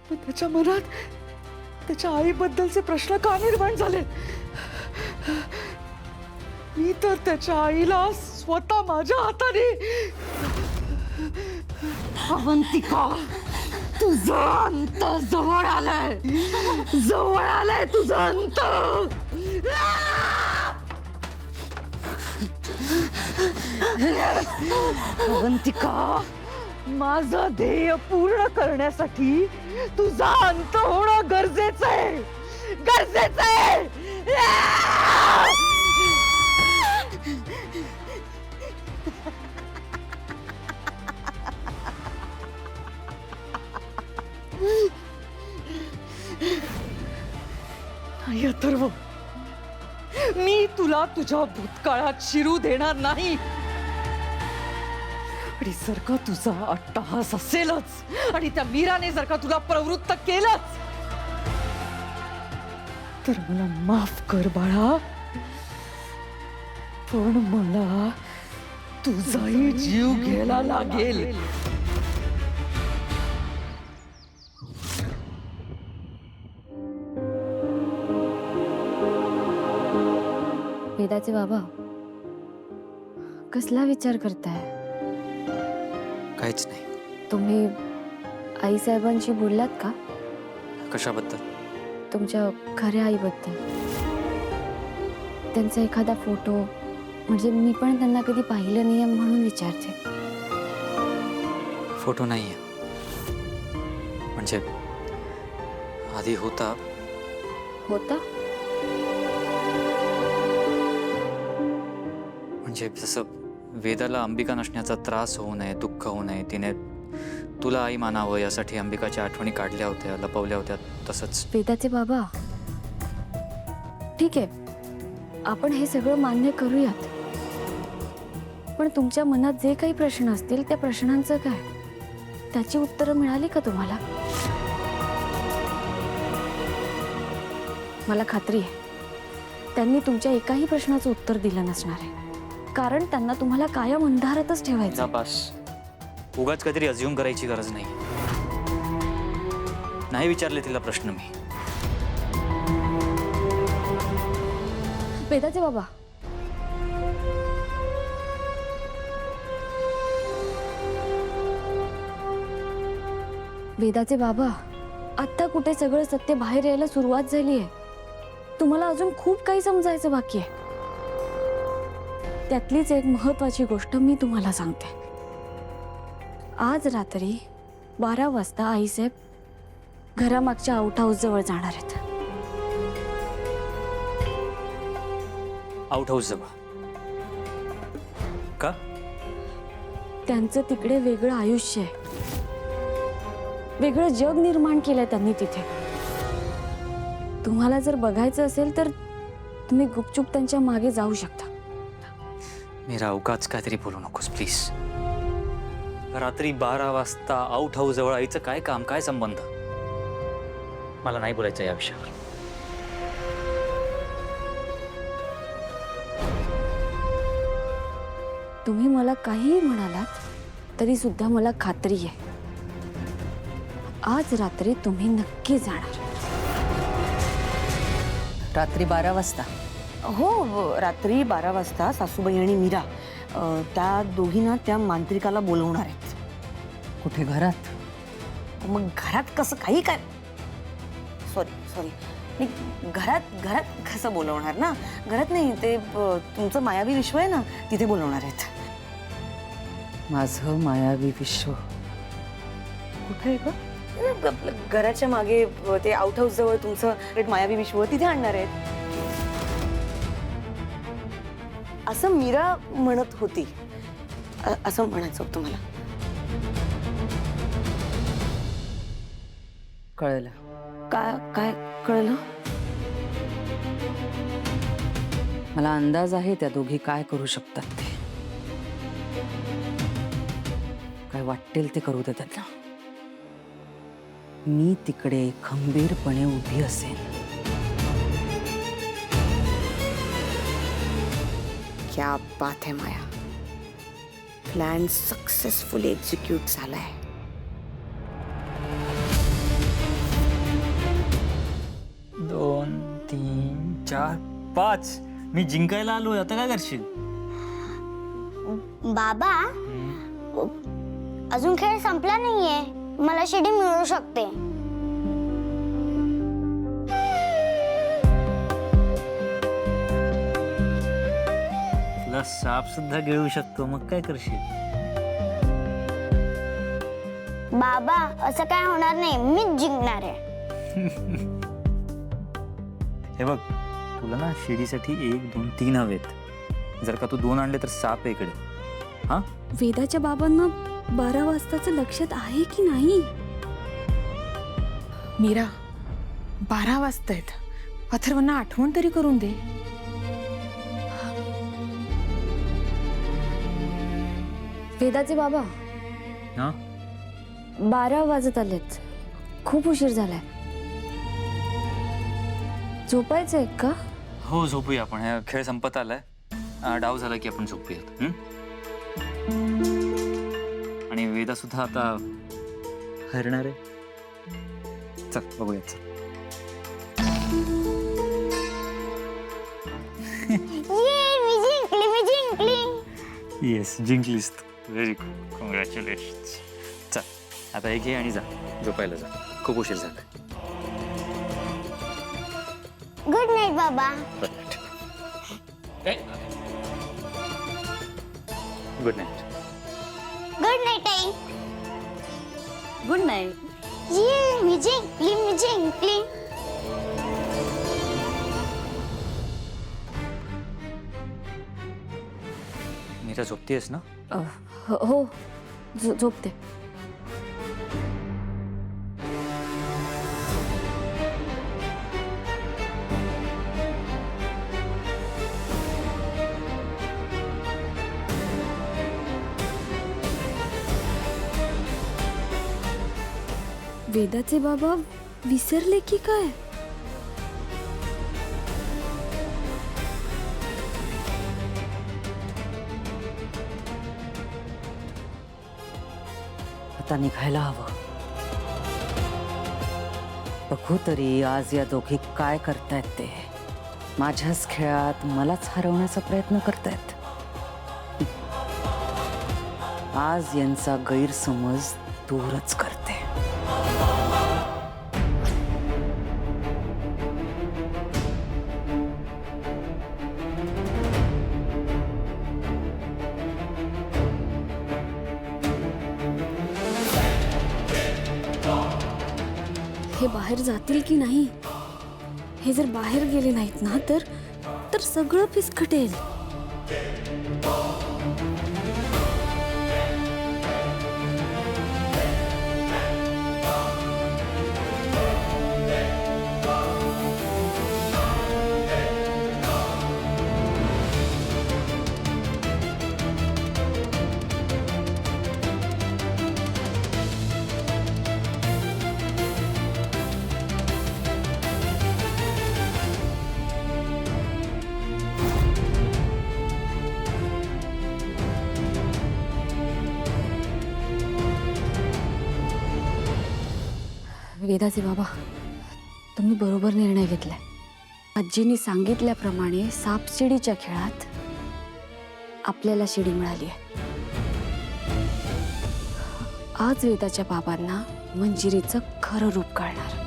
पण त्याच्या मनात त्याच्या आईबद्दलचे प्रश्न का निर्माण झाले? मी तर त्याच्या आईला स्वतः माझ्या हाताने. अवंतिका, तुझा अंत जवळ आलाय, जवळ आलाय तुझा अंत. अवंतिका, माझं ध्येय पूर्ण करण्यासाठी तुझा अंत होणं गरजेचं आहे, गरजेचं आहे. नाही अथर्व, मी तुला तुझ्या भूतकाळात शिरू देणार नाही. आणि जर का तुझा अट्टहास असेलच आणि त्या मीराने जर का तुला प्रवृत्त केलंच, तर मला माफ कर बाळा, पण मला तुझाही जीव घ्यायला लागेल. वेदाचे बाबा, कसला विचार करताय? काहीच नाही. तुम्ही आईसाहेबांशी बोललात का? कशाबद्दल? तुमच्या खऱ्या आईबद्दल. त्यांचा एखादा फोटो, म्हणजे मी पण त्यांना कधी पाहिलं नाहीये म्हणून विचारते. फोटो नाहीये. म्हणजे आधी होता. होता? म्हणजे जसं वेदाला अंबिका नसण्याचा त्रास होऊ नये, दुःख होऊ नये, तिने तुला आई मानावं यासाठी अंबिकाच्या आठवणी काढल्या होत्या, लपवल्या होत्या, तसंच. वेदाचे बाबा, ठीक आहे, आपण हे सगळं मान्य करूयात. पण तुमच्या मनात जे काही प्रश्न असतील त्या प्रश्नांचं काय? त्याची उत्तरं मिळाली का तुम्हाला? मला खात्री आहे त्यांनी तुमच्या एकाही प्रश्नाचं उत्तर दिलं नसणार आहे, कारण त्यांना तुम्हाला कायम अंधारातच ठेवायचं. बस, उगाच काहीतरी अज्युम करायची गरज नाही. नाही विचारले तिला प्रश्न मी. वेदाचे बाबा, वेदाचे बाबा, आता कुठे सगळं सत्य बाहेर यायला सुरुवात झाली आहे. तुम्हाला अजून खूप काही समजायचं बाकी आहे. त्यातलीच एक महत्वाची गोष्ट मी तुम्हाला सांगते. आज रात्री 12 वाजता आईसाहेब घरामागच्या आउट हाऊस जवळ जाणार आहेत. आउट हाऊस जवळ का? त्यांचं तिकडे वेगळं आयुष्य आहे, वेगळं जग निर्माण केलंय त्यांनी तिथे. तुम्हाला जर बघायचं असेल तर तुम्ही गुपचूप त्यांच्या मागे जाऊ शकता. मीरा, उगाच काहीतरी बोलू नकोस प्लीज. रात्री 12 वाजता आउट हाऊस जवळ आईचं काय काम, काय संबंध? मला नाही बोलायचं या विषयावर. तुम्ही मला काहीही म्हणालात तरी सुद्धा मला खात्री आहे आज रात्री तुम्ही नक्की जाणार. रात्री 12 वाजता? हो, रात्री 12 वाजता सासूबाई आणि मीरा त्या दोघींना त्या मांत्रिकाला बोलवणार आहेत. कुठे? घरात? मग घरात कसं? काही काय, सॉरी घरात कसं बोलवणार ना? घरात नाही, ते तुमचं मायावी विश्व आहे ना, तिथे बोलवणार आहेत. माझं मायावी विश्व कुठे आहे का? घराच्या मागे ते आउट हाऊस जवळ तुमचं मायावी विश्व तिथे आणणार आहेत असं मीरा म्हणत होती. असं म्हणायचं होतं मला. कळलं. काय कळलं? मला अंदाज आहे त्या दोघी काय करू शकतात ते. काय वाटेल ते करू दे त्यांना. मी तिकडे खंबीरपणे उभी असेन. क्या बात है माया, प्लॅन सक्सेसफुली एक्झिक्यूट झालाय. 4 5 मी जिंकायला आलोय, आता काय करशील? बाबा अजून खेळ संपला नाहीये, मला शिडी मिळू शकते. तुला साप सुद्धा गिळू शकतो, मग काय करशील? बाबा असं काय होणार नाही, मीच जिंकणार आहे. हे बघ, तुला ना शिडीसाठी 1 2 3 हवेत. जर का तू 2 आणले तर साप आहे इकडे. हा, वेदाच्या बाबांना 12 वाजताचं लक्षात आहे की नाही? मीरा 12 वाजतायत. अथर्वांना आठवण तरी करून दे. वेदाचे बाबा हा, 12 वाजत आलेत. खूप उशीर झालाय. झोपायचंय का? हो झोपूया आपण. हा खेळ संपत आलाय. डाव झाला की आपण झोपूयात. आणि वेदा सुद्धा आता हरणार आहे. चल बघूया. चल. मी जिंकली. येस, जिंकलीस तू. Very good, congratulations. चल आता हे घे आणि जा झोपायला जा. खूप उशीर झाला. गुड नाईट बाबा. Good night. गुड नाईट आई. Good night. मी जिंकली. मीरा झोपतेस ना? हो झोपते. वेदाचे बाबा विसरले की काय? आता निघायला हवं. बघू तरी आज या दोघी काय करतायत ते. माझ्याच खेळात मलाच हरवण्याचा प्रयत्न करतायत. आज यांचा गैरसमज दूरच करते. हे बाहेर जातील की नाही? हे जर बाहेर गेले नाहीत ना तर सगळं फिसकटेल. वेदाचे बाबा, तुम्ही बरोबर निर्णय घेतलाय. आजींनी सांगितल्याप्रमाणे सापशिडीच्या खेळात आपल्याला शिडी मिळाली आहे. आज वेदाच्या बाबांना मंजिरीचं खरं रूप कळणार.